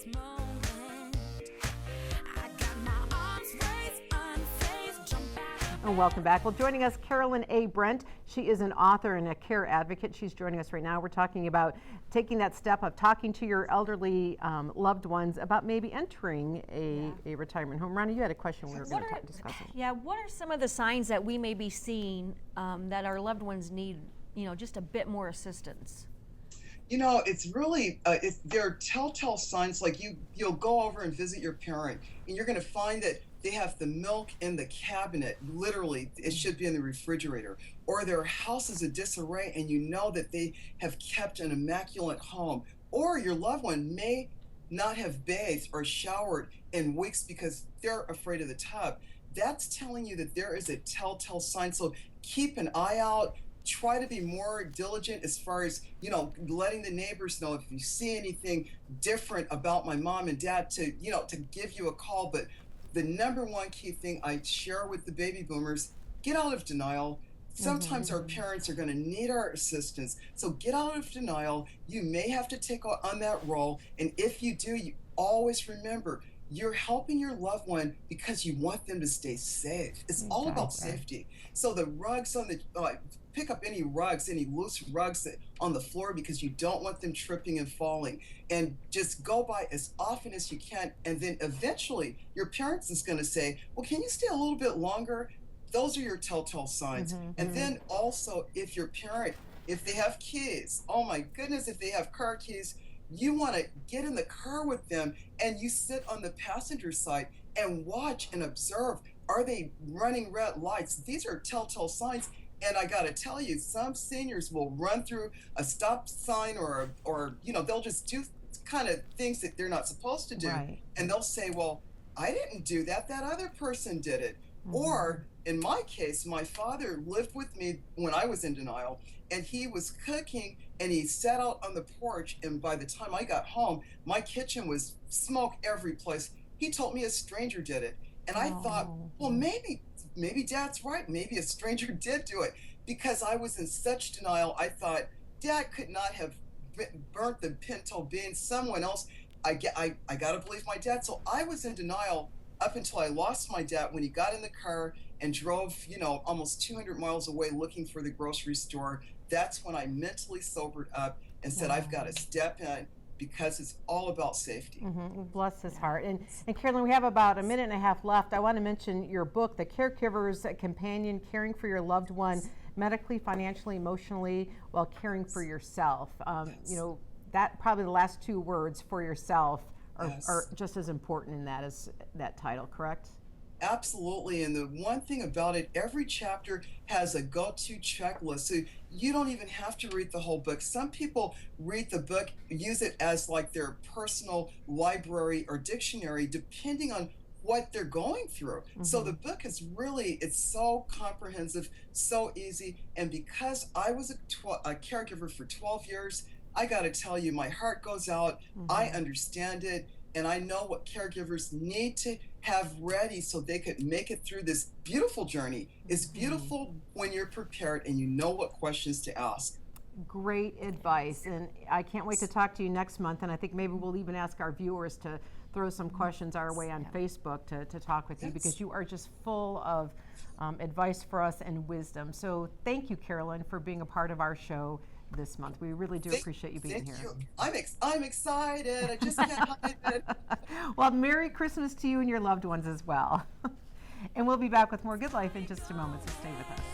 this moment. I got my arms raised, unfazed, jump back. And welcome back. Well, joining us, Carolyn A. Brent. She is an author and a care advocate. She's joining us right now. We're talking about taking that step of talking to your elderly loved ones about maybe entering a retirement home. Ronnie, you had a question we were going to discuss. Yeah, what are some of the signs that we may be seeing that our loved ones need, just a bit more assistance? It's really, there are telltale signs, like you'll go over and visit your parent, and you're going to find that they have the milk in the cabinet. Literally, it should be in the refrigerator. Or their house is a disarray, and you know that they have kept an immaculate home. Or your loved one may not have bathed or showered in weeks because they're afraid of the tub. That's telling you that there is a telltale sign. So keep an eye out. Try to be more diligent as far as, letting the neighbors know if you see anything different about my mom and dad to give you a call. But the number one key thing I share with the baby boomers, get out of denial. Sometimes our parents are going to need our assistance. So get out of denial. You may have to take on that role. And if you do, you always remember, you're helping your loved one because you want them to stay safe. It's all about safety. So the rugs on the, pick up any rugs, any loose rugs on the floor because you don't want them tripping and falling. And just go by as often as you can. And then eventually your parents is going to say, well, can you stay a little bit longer? Those are your telltale signs. And then also if your parent, if they have keys, oh my goodness, if they have car keys, you want to get in the car with them and you sit on the passenger side and watch and observe. Are they running red lights? These are telltale signs. And I got to tell you, some seniors will run through a stop sign or they'll just do kind of things that they're not supposed to do. Right. And they'll say, well, I didn't do that. That other person did it. Or in my case, my father lived with me when I was in denial, and he was cooking and he sat out on the porch, and by the time I got home, my kitchen was smoke every place. He told me a stranger did it. And I thought, well, maybe Dad's right. Maybe a stranger did do it. Because I was in such denial, I thought Dad could not have burnt the pinto beans. Someone else, I got to believe my dad. So I was in denial up until I lost my dad when he got in the car and drove, almost 200 miles away looking for the grocery store. That's when I mentally sobered up and said, I've got to step in because it's all about safety. Bless his heart. And Carolyn, we have about a minute and a half left. I want to mention your book, The Caregiver's Companion, Caring for Your Loved One, Medically, Financially, Emotionally, while Caring for Yourself. That probably the last two words, for yourself, are just as important in that as that title, correct? Absolutely. And the one thing about it, every chapter has a go-to checklist. So you don't even have to read the whole book. Some people read the book, use it as like their personal library or dictionary, depending on what they're going through. So the book is really, it's so comprehensive, so easy. And because I was a caregiver for 12 years, I got to tell you, my heart goes out. I understand it. And I know what caregivers need to have ready so they could make it through this beautiful journey. It's beautiful when you're prepared and you know what questions to ask. Great advice. And I can't wait to talk to you next month. And I think maybe we'll even ask our viewers to throw some questions our way on Facebook to talk with you, because you are just full of advice for us and wisdom. So thank you, Carolyn, for being a part of our show this month. We really do appreciate you being here. I'm excited. I just can't hide it. Well, Merry Christmas to you and your loved ones as well. And we'll be back with more Good Life in just a moment, so stay with us.